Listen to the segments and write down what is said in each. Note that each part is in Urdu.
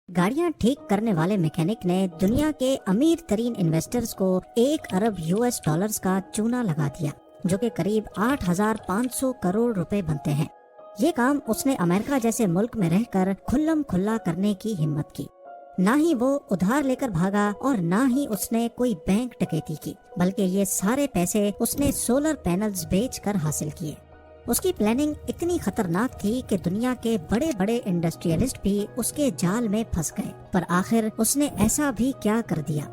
گاڑیاں ٹھیک کرنے والے میکینک نے دنیا کے امیر ترین انویسٹرز کو 1 ارب US ڈالرز کا چونا لگا دیا، جو کہ قریب 8,500 کروڑ روپے بنتے ہیں۔ یہ کام اس نے امریکہ جیسے ملک میں رہ کر کھلم کھلا کرنے کی ہمت کی۔ نہ ہی وہ ادھار لے کر بھاگا اور نہ ہی اس نے کوئی بینک ڈکیتی کی، بلکہ یہ سارے پیسے اس نے سولر پینلز بیچ کر حاصل کیے۔ اس کی پلاننگ اتنی خطرناک تھی کہ دنیا کے بڑے بڑے انڈسٹریلسٹ بھی اس کے جال میں پھنس گئے، پر آخر اس نے ایسا بھی کیا کر دیا؟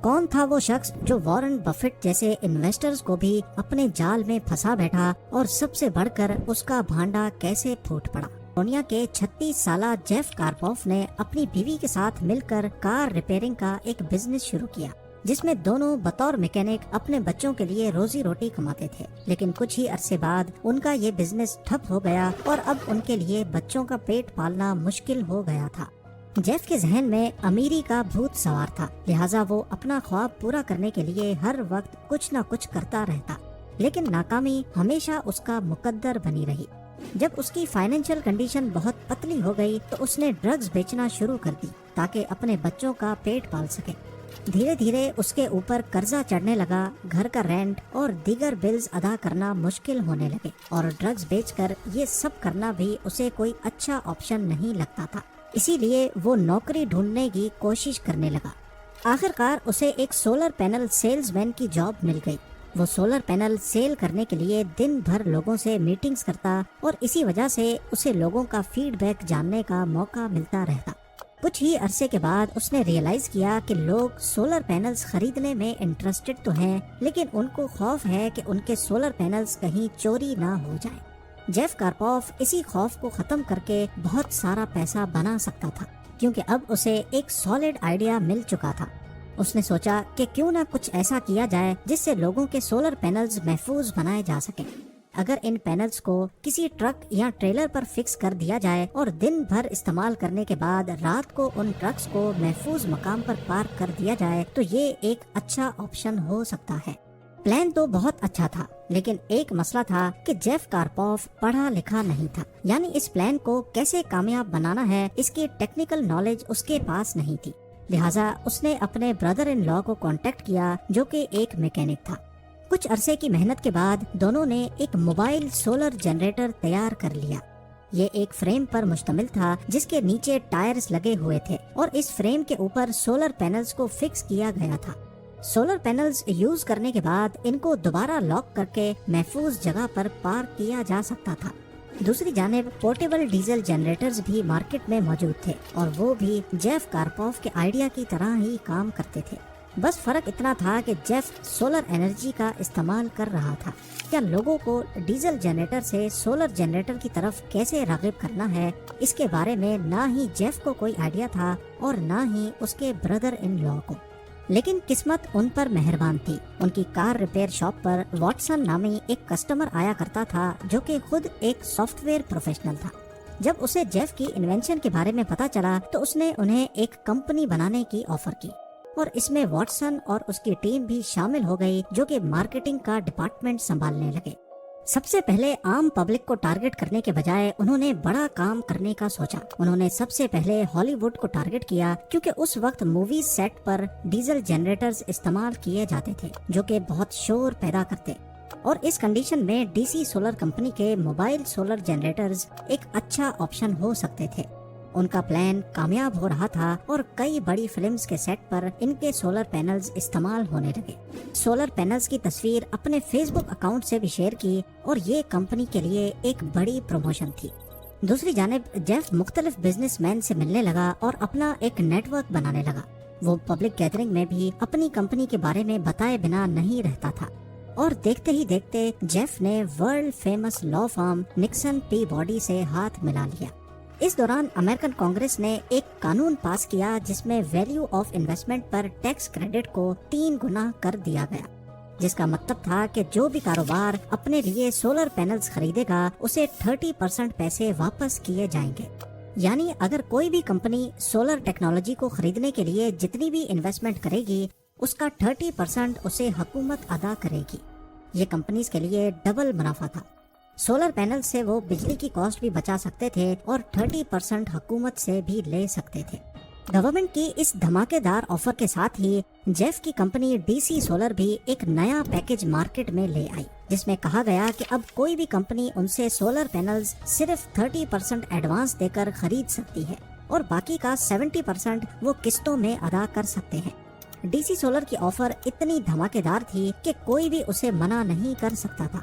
کون تھا وہ شخص جو وارن بفیٹ جیسے انویسٹرز کو بھی اپنے جال میں پھنسا بیٹھا، اور سب سے بڑھ کر اس کا بھانڈا کیسے پھوٹ پڑا؟ کیلیفورنیا کے 36 سالہ جیف کارپوف نے اپنی بیوی کے ساتھ مل کر کار ریپیئرنگ کا ایک بزنس شروع کیا، جس میں دونوں بطور میکینک اپنے بچوں کے لیے روزی روٹی کماتے تھے۔ لیکن کچھ ہی عرصے بعد ان کا یہ بزنس ٹھپ ہو گیا اور اب ان کے لیے بچوں کا پیٹ پالنا مشکل ہو گیا تھا۔ جیف کے ذہن میں امیری کا بھوت سوار تھا، لہٰذا وہ اپنا خواب پورا کرنے کے لیے ہر وقت کچھ نہ کچھ کرتا رہتا، لیکن ناکامی ہمیشہ اس کا مقدر بنی رہی۔ جب اس کی فائنینشیل کنڈیشن بہت پتلی ہو گئی تو اس نے ڈرگز بیچنا شروع کر دی تاکہ اپنے بچوں کا پیٹ پال سکے۔ دھیرے دھیرے اس کے اوپر قرضہ چڑھنے لگا، گھر کا رینٹ اور دیگر بلز ادا کرنا مشکل ہونے لگے، اور ڈرگز بیچ کر یہ سب کرنا بھی اسے کوئی اچھا آپشن نہیں لگتا تھا، اسی لیے وہ نوکری ڈھونڈنے کی کوشش کرنے لگا۔ آخر کار اسے ایک سولر پینل سیلز مین کی جاب مل گئی۔ وہ سولر پینل سیل کرنے کے لیے دن بھر لوگوں سے میٹنگز کرتا، اور اسی وجہ سے اسے لوگوں کا فیڈ بیک جاننے کا موقع ملتا رہتا۔ کچھ ہی عرصے کے بعد اس نے ریئلائز کیا کہ لوگ سولر پینلز خریدنے میں انٹرسٹڈ تو ہیں، لیکن ان کو خوف ہے کہ ان کے سولر پینلز کہیں چوری نہ ہو جائیں۔ جیف کارپوف اسی خوف کو ختم کر کے بہت سارا پیسہ بنا سکتا تھا، کیونکہ اب اسے ایک سالڈ آئیڈیا مل چکا تھا۔ اس نے سوچا کہ کیوں نہ کچھ ایسا کیا جائے جس سے لوگوں کے سولر پینلز محفوظ بنائے جا سکیں۔ اگر ان پینلز کو کسی ٹرک یا ٹریلر پر فکس کر دیا جائے اور دن بھر استعمال کرنے کے بعد رات کو ان ٹرکس کو محفوظ مقام پر پارک کر دیا جائے تو یہ ایک اچھا آپشن ہو سکتا ہے۔ پلان تو بہت اچھا تھا، لیکن ایک مسئلہ تھا کہ جیف کارپوف پڑھا لکھا نہیں تھا، یعنی اس پلان کو کیسے کامیاب بنانا ہے اس کی ٹیکنیکل نالج اس کے پاس نہیں تھی۔ لہٰذا اس نے اپنے بردر ان لا کو کانٹیکٹ کیا، جو کہ ایک میکینک تھا۔ کچھ عرصے کی محنت کے بعد دونوں نے ایک موبائل سولر جنریٹر تیار کر لیا۔ یہ ایک فریم پر مشتمل تھا جس کے نیچے ٹائرز لگے ہوئے تھے، اور اس فریم کے اوپر سولر پینلز کو فکس کیا گیا تھا۔ سولر پینلز یوز کرنے کے بعد ان کو دوبارہ لاک کر کے محفوظ جگہ پر پارک کیا جا سکتا تھا۔ دوسری جانب پورٹیبل ڈیزل جنریٹرز بھی مارکیٹ میں موجود تھے، اور وہ بھی جیف کارپوف کے آئیڈیا کی طرح ہی کام کرتے تھے۔ بس فرق اتنا تھا کہ جیف سولر انرجی کا استعمال کر رہا تھا۔ کیا لوگوں کو ڈیزل جنریٹر سے سولر جنریٹر کی طرف کیسے راغب کرنا ہے، اس کے بارے میں نہ ہی جیف کو کوئی آئیڈیا تھا اور نہ ہی اس کے بردر ان لا کو۔ لیکن قسمت ان پر مہربان تھی۔ ان کی کار ریپیئر شاپ پر واٹسن نامی ایک کسٹمر آیا کرتا تھا، جو کہ خود ایک سافٹ ویئر پروفیشنل تھا۔ جب اسے جیف کی انوینشن کے بارے میں پتا چلا تو اس نے انہیں ایک کمپنی بنانے کی آفر کی، اور اس میں واٹسن اور اس کی ٹیم بھی شامل ہو گئی، جو کہ مارکیٹنگ کا ڈپارٹمنٹ سنبھالنے لگے۔ سب سے پہلے عام پبلک کو ٹارگٹ کرنے کے بجائے انہوں نے بڑا کام کرنے کا سوچا۔ انہوں نے سب سے پہلے ہالی ووڈ کو ٹارگٹ کیا، کیونکہ اس وقت موویز سیٹ پر ڈیزل جنریٹرز استعمال کیے جاتے تھے، جو کہ بہت شور پیدا کرتے، اور اس کنڈیشن میں ڈی سی سولر کمپنی کے موبائل سولر جنریٹرز ایک اچھا آپشن ہو سکتے تھے۔ ان کا پلان کامیاب ہو رہا تھا، اور کئی بڑی فلمز کے سیٹ پر ان کے سولر پینلز استعمال ہونے لگے۔ سولر پینلز کی تصویر اپنے فیس بک اکاؤنٹ سے بھی شیئر کی، اور یہ کمپنی کے لیے ایک بڑی پروموشن تھی۔ دوسری جانب جیف مختلف بزنس مین سے ملنے لگا اور اپنا ایک نیٹ ورک بنانے لگا۔ وہ پبلک گیدرنگ میں بھی اپنی کمپنی کے بارے میں بتائے بنا نہیں رہتا تھا، اور دیکھتے ہی دیکھتے جیف نے ورلڈ فیمس لا فرم نکسن پی باڈی سے ہاتھ ملا لیا۔ اس دوران امریکن کانگریس نے ایک قانون پاس کیا جس میں ویلیو آف انویسٹمنٹ پر ٹیکس کریڈٹ کو 3 گنا کر دیا گیا، جس کا مطلب تھا کہ جو بھی کاروبار اپنے لیے سولر پینلز خریدے گا اسے 30% پیسے واپس کیے جائیں گے۔ یعنی اگر کوئی بھی کمپنی سولر ٹیکنالوجی کو خریدنے کے لیے جتنی بھی انویسٹمنٹ کرے گی، اس کا 30% اسے حکومت ادا کرے گی۔ یہ کمپنیز کے لیے ڈبل منافع تھا۔ سولر پینل سے وہ بجلی کی کاسٹ بھی بچا سکتے تھے اور 30% حکومت سے بھی لے سکتے تھے۔ گورنمنٹ کی اس دھماکے دار آفر کے ساتھ ہی جیف کی کمپنی ڈی سی سولر بھی ایک نیا پیکج مارکیٹ میں لے آئی، جس میں کہا گیا کہ اب کوئی بھی کمپنی ان سے سولر پینلز صرف 30% ایڈوانس دے کر خرید سکتی ہے اور باقی کا 70% وہ قسطوں میں ادا کر سکتے ہیں۔ ڈی سی سولر کی آفر اتنی دھماکے دار تھی کہ کوئی بھی اسے منع نہیں کر سکتا تھا،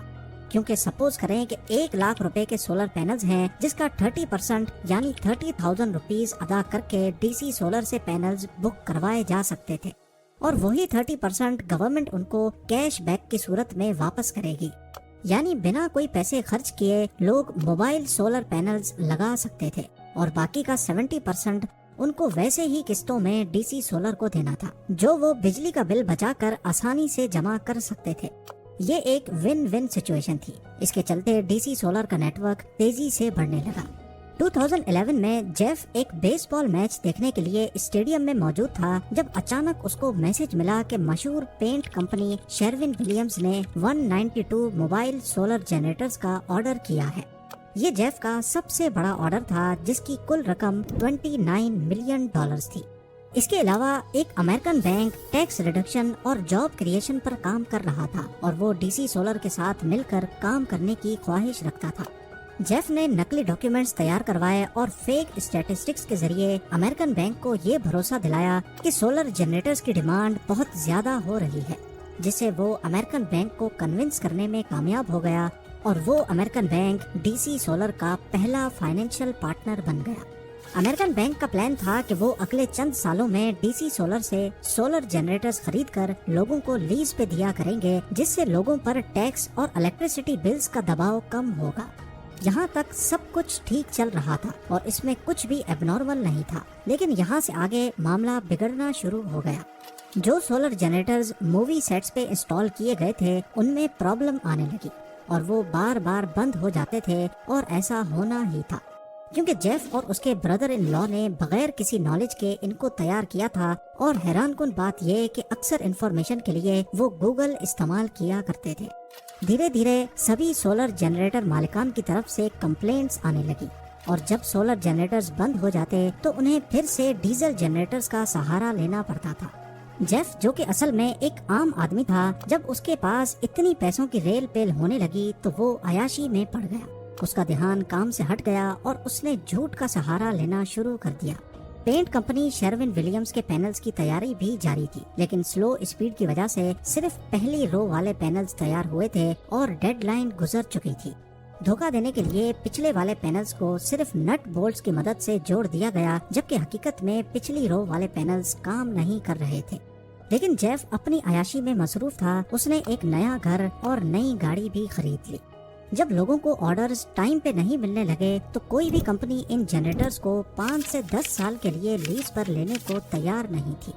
کیونکہ سپوز کریں کہ 1 لاکھ روپے کے سولر پینلز ہیں جس کا 30% یعنی 30,000 روپیز ادا کر کے ڈی سی سولر سے پینلز بک کروائے جا سکتے تھے، اور وہی 30% گورنمنٹ ان کو کیش بیک کی صورت میں واپس کرے گی، یعنی بنا کوئی پیسے خرچ کیے لوگ موبائل سولر پینلز لگا سکتے تھے، اور باقی کا 70% ان کو ویسے ہی قسطوں میں ڈی سی سولر کو دینا تھا، جو وہ بجلی کا بل بچا کر آسانی سے جمع کر سکتے تھے۔ یہ ایک ون ون سچویشن تھی۔ اس کے چلتے ڈی سی سولر کا نیٹ ورک تیزی سے بڑھنے لگا۔ 2011 میں جیف ایک بیس بال میچ دیکھنے کے لیے اسٹیڈیم میں موجود تھا جب اچانک اس کو میسج ملا کہ مشہور پینٹ کمپنی شیرون ولیمز نے 192 موبائل سولر جنریٹرز کا آرڈر کیا ہے۔ یہ جیف کا سب سے بڑا آرڈر تھا جس کی کل رقم $29 ملین تھی۔ اس کے علاوہ ایک امریکن بینک ٹیکس ریڈکشن اور جاب کریشن پر کام کر رہا تھا اور وہ ڈی سی سولر کے ساتھ مل کر کام کرنے کی خواہش رکھتا تھا۔ جیف نے نقلی ڈاکیومنٹس تیار کروائے اور فیک اسٹیٹسٹکس کے ذریعے امریکن بینک کو یہ بھروسہ دلایا کہ سولر جنریٹرز کی ڈیمانڈ بہت زیادہ ہو رہی ہے، جس سے وہ امریکن بینک کو کنونس کرنے میں کامیاب ہو گیا اور وہ American bank D C solar کا پہلا فائنینشیل پارٹنر بن گیا۔ امریکن بینک کا پلان تھا کہ وہ اگلے چند سالوں میں ڈی سی سولر سے سولر جنریٹرز خرید کر لوگوں کو لیز پہ دیا کریں گے، جس سے لوگوں پر ٹیکس اور الیکٹریسٹی بلز کا دباؤ کم ہوگا۔ یہاں تک سب کچھ ٹھیک چل رہا تھا اور اس میں کچھ بھی ایب نارمل نہیں تھا، لیکن یہاں سے آگے معاملہ بگڑنا شروع ہو گیا۔ جو سولر جنریٹرز مووی سیٹس پہ انسٹال کیے گئے تھے ان میں پرابلم آنے لگی اور وہ بار بار بند ہو جاتے تھے، اور ایسا ہونا ہی تھا کیونکہ جیف اور اس کے بردر ان لا نے بغیر کسی نالج کے ان کو تیار کیا تھا، اور حیران کن بات یہ کہ اکثر انفارمیشن کے لیے وہ گوگل استعمال کیا کرتے تھے۔ دھیرے دھیرے سبھی سولر جنریٹر مالکان کی طرف سے کمپلینٹس آنے لگی، اور جب سولر جنریٹرز بند ہو جاتے تو انہیں پھر سے ڈیزل جنریٹرز کا سہارا لینا پڑتا تھا۔ جیف جو کہ اصل میں ایک عام آدمی تھا، جب اس کے پاس اتنی پیسوں کی ریل پیل ہونے لگی تو وہ عیاشی میں پڑ گیا۔ اس کا دھیان کام سے ہٹ گیا اور اس نے جھوٹ کا سہارا لینا شروع کر دیا۔ پینٹ کمپنی شیرون ولیمز کے پینلز کی تیاری بھی جاری تھی، لیکن سلو اسپیڈ کی وجہ سے صرف پہلی رو والے پینلز تیار ہوئے تھے اور ڈیڈ لائن گزر چکی تھی۔ دھوکہ دینے کے لیے پچھلے والے پینلز کو صرف نٹ بولٹس کی مدد سے جوڑ دیا گیا، جبکہ حقیقت میں پچھلی رو والے پینلز کام نہیں کر رہے تھے۔ لیکن جیف اپنی عیاشی میں مصروف تھا۔ اس نے ایک نیا گھر اور نئی گاڑی بھی خرید لی۔ جب لوگوں کو آرڈرز ٹائم پہ نہیں ملنے لگے تو کوئی بھی کمپنی ان جنریٹرز کو 5 سے 10 سال کے لیے لیز پر لینے کو تیار نہیں تھی،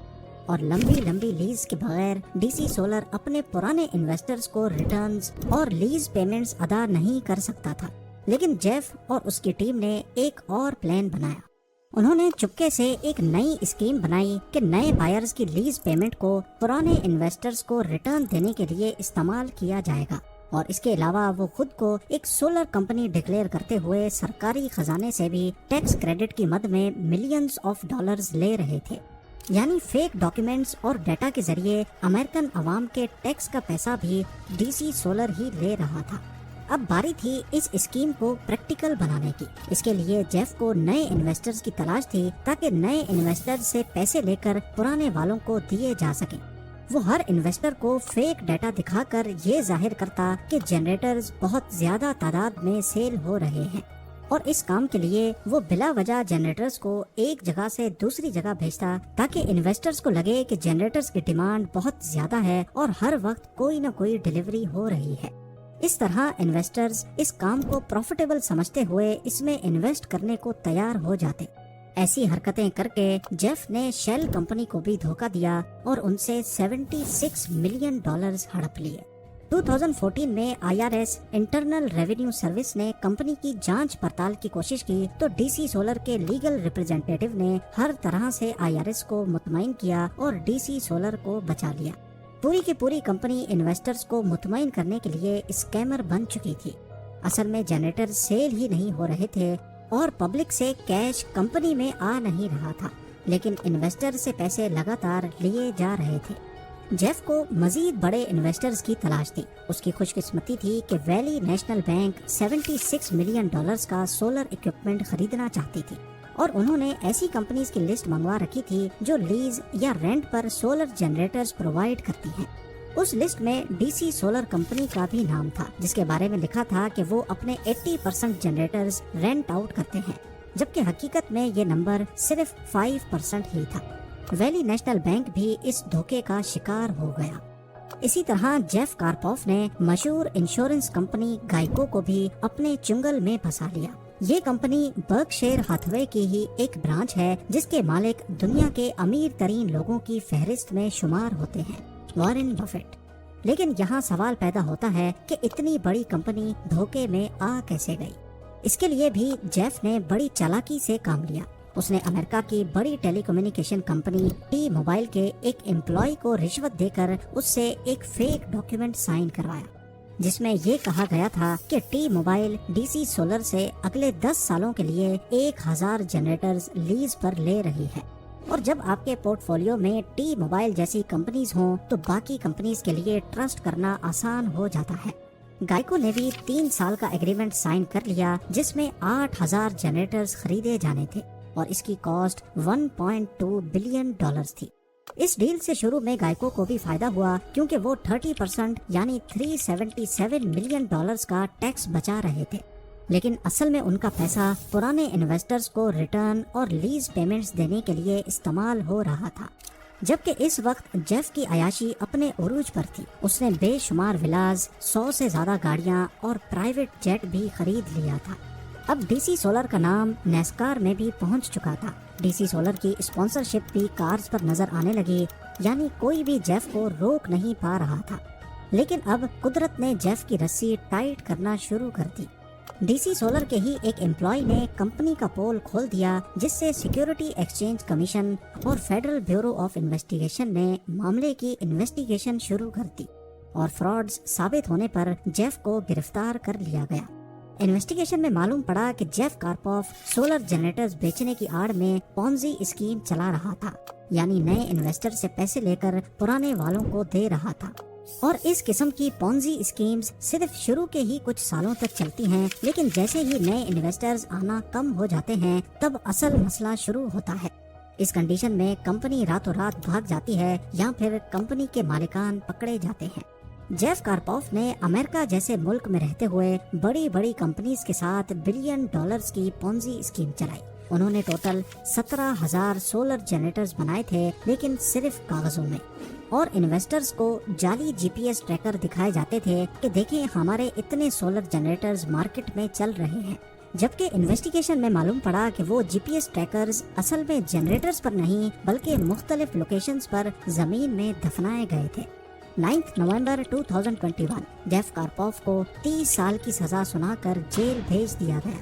اور لمبی لیز کے بغیر ڈی سی سولر اپنے پرانے انویسٹرز کو ریٹرنز اور لیز پیمنٹس ادا نہیں کر سکتا تھا۔ لیکن جیف اور اس کی ٹیم نے ایک اور پلان بنایا۔ انہوں نے چپکے سے ایک نئی اسکیم بنائی کہ نئے بائرز کی لیز پیمنٹ کو پرانے انویسٹرز کو ریٹرن دینے کے لیے استعمال کیا جائے گا، اور اس کے علاوہ وہ خود کو ایک سولر کمپنی ڈکلیئر کرتے ہوئے سرکاری خزانے سے بھی ٹیکس کریڈٹ کی مد میں ملینز آف ڈالرز لے رہے تھے، یعنی فیک ڈاکیومنٹس اور ڈیٹا کے ذریعے امریکن عوام کے ٹیکس کا پیسہ بھی ڈی سی سولر ہی لے رہا تھا۔ اب باری تھی اس اسکیم کو پریکٹیکل بنانے کی۔ اس کے لیے جیف کو نئے انویسٹرز کی تلاش تھی تاکہ نئے انویسٹر سے پیسے لے کر پرانے والوں کو دیے جا سکیں۔ وہ ہر انویسٹر کو فیک ڈیٹا دکھا کر یہ ظاہر کرتا کہ جنریٹرز بہت زیادہ تعداد میں سیل ہو رہے ہیں، اور اس کام کے لیے وہ بلا وجہ جنریٹرز کو ایک جگہ سے دوسری جگہ بھیجتا تاکہ انویسٹرز کو لگے کہ جنریٹرز کی ڈیمانڈ بہت زیادہ ہے اور ہر وقت کوئی نہ کوئی ڈیلیوری ہو رہی ہے۔ اس طرح انویسٹرز اس کام کو پروفیٹیبل سمجھتے ہوئے اس میں انویسٹ کرنے کو تیار ہو جاتے۔ ایسی حرکتیں کر کے جیف نے شیل کمپنی کو بھی دھوکہ دیا اور ان سے $76 ملین ہڑپ لیے۔ 2014 میں IRS انٹرنل ریونیو سروس نے کمپنی کی جانچ پڑتال کی کوشش کی تو ڈی سی سولر کے لیگل ریپرزینٹیٹیو نے ہر طرح سے IRS کو مطمئن کیا اور ڈی سی سولر کو بچا لیا۔ پوری کی پوری کمپنی انویسٹرز کو مطمئن کرنے کے لیے اسکیمر بن چکی تھی۔ اصل میں جنریٹر سیل ہی نہیں ہو رہے تھے اور پبلک سے کیش کمپنی میں آ نہیں رہا تھا، لیکن انویسٹر سے پیسے لگاتار لیے جا رہے تھے۔ جیف کو مزید بڑے انویسٹرز کی تلاش تھی۔ اس کی خوش قسمتی تھی کہ ویلی نیشنل بینک $76 ملین کا سولر اکوپمنٹ خریدنا چاہتی تھی، اور انہوں نے ایسی کمپنیز کی لسٹ منگوا رکھی تھی جو لیز یا رینٹ پر سولر جنریٹرز پرووائیڈ کرتی ہیں۔ اس لسٹ میں ڈی سی سولر کمپنی کا بھی نام تھا، جس کے بارے میں لکھا تھا کہ وہ اپنے 80% جنریٹرز رینٹ آؤٹ کرتے ہیں، جبکہ حقیقت میں یہ نمبر صرف 5% ہی تھا۔ ویلی نیشنل بینک بھی اس دھوکے کا شکار ہو گیا۔ اسی طرح جیف کارپوف نے مشہور انشورنس کمپنی گائیکو کو بھی اپنے چنگل میں پھنسا لیا۔ یہ کمپنی برکشائر ہاتھوے کی ہی ایک برانچ ہے، جس کے مالک دنیا کے امیر ترین لوگوں کی فہرست میں شمار ہوتے ہیں، وارن بفیٹ۔ لیکن یہاں سوال پیدا ہوتا ہے کہ اتنی بڑی کمپنی دھوکے میں آ کیسے گئی؟ اس کے لیے بھی جیف نے بڑی چالاکی سے کام لیا۔ اس نے امریکہ کی بڑی ٹیلی کمیونیکیشن کمپنی ٹی موبائل کے ایک امپلائی کو رشوت دے کر اس سے ایک فیک ڈاکیومنٹ سائن کروایا، جس میں یہ کہا گیا تھا کہ T mobile D C solar سے اگلے 10 سالوں کے لیے 1000 جنریٹرز لیز پر لے رہی ہے، اور جب آپ کے پورٹ فولیو میں ٹی موبائل جیسی کمپنیز ہوں تو باقی کمپنیز کے لیے ٹرسٹ کرنا آسان ہو جاتا ہے۔ گائیکو نے بھی 3 سال کا ایگریمنٹ سائن کر لیا، جس میں 8000 جنریٹرز خریدے جانے تھے، اور اس کی کاسٹ $1.2 بلین تھی۔ اس ڈیل سے شروع میں گائیکو کو بھی فائدہ ہوا، کیونکہ وہ 30% یعنی $377 ملین کا ٹیکس بچا رہے تھے، لیکن اصل میں ان کا پیسہ پرانے انویسٹرز کو ریٹرن اور لیز پیمنٹس دینے کے لیے استعمال ہو رہا تھا۔ جبکہ اس وقت جیف کی عیاشی اپنے عروج پر تھی۔ اس نے بے شمار ولاز، 100 سے زیادہ گاڑیاں اور پرائیویٹ جیٹ بھی خرید لیا تھا۔ اب ڈی سی سولر کا نام نیسکار میں بھی پہنچ چکا تھا۔ ڈی سی سولر کی اسپانسرشپ بھی کارز پر نظر آنے لگی، یعنی کوئی بھی جیف کو روک نہیں پا رہا تھا۔ لیکن اب قدرت نے جیف کی رسی ٹائٹ کرنا شروع کر دی۔ ڈی سی سولر کے ہی ایک امپلائی نے کمپنی کا پول کھول دیا، جس سے سیکیورٹی ایکسچینج کمیشن اور فیڈرل بیورو آف انویسٹیگیشن نے معاملے کی انویسٹیگیشن شروع کر دی، اور فراڈز ثابت ہونے پر جیف کو گرفتار کر لیا گیا۔ انویسٹیگیشن میں معلوم پڑا کہ جیف کارپوف سولر جنریٹرز بیچنے کی آڑ میں پونزی اسکیم چلا رہا تھا، یعنی نئے انویسٹر سے پیسے لے کر پرانے والوں کو دے رہا تھا۔ اور اس قسم کی پونزی اسکیمز صرف شروع کے ہی کچھ سالوں تک چلتی ہیں، لیکن جیسے ہی نئے انویسٹرز آنا کم ہو جاتے ہیں تب اصل مسئلہ شروع ہوتا ہے۔ اس کنڈیشن میں کمپنی راتوں رات بھاگ جاتی ہے، یا پھر کمپنی کے مالکان پکڑے جاتے ہیں۔ جیف کارپوف نے امریکہ جیسے ملک میں رہتے ہوئے بڑی بڑی کمپنیز کے ساتھ $1 بلین کی پونزی اسکیم چلائی۔ انہوں نے ٹوٹل 17,000 سولر جنریٹرز بنائے تھے، لیکن صرف کاغذوں میں، اور انویسٹرز کو جعلی GPS ٹریکر دکھائے جاتے تھے کہ دیکھیں ہمارے اتنے سولر جنریٹرز مارکیٹ میں چل رہے ہیں، جبکہ انویسٹیگیشن میں معلوم پڑا کہ وہ GPS ٹریکرز اصل میں جنریٹرز پر نہیں بلکہ مختلف لوکیشنز پر زمین میں دفنائے گئے تھے۔ 9 نومبر 2021 جیف کارپوف کو 30 سال کی سزا سنا کر جیل بھیج دیا گیا۔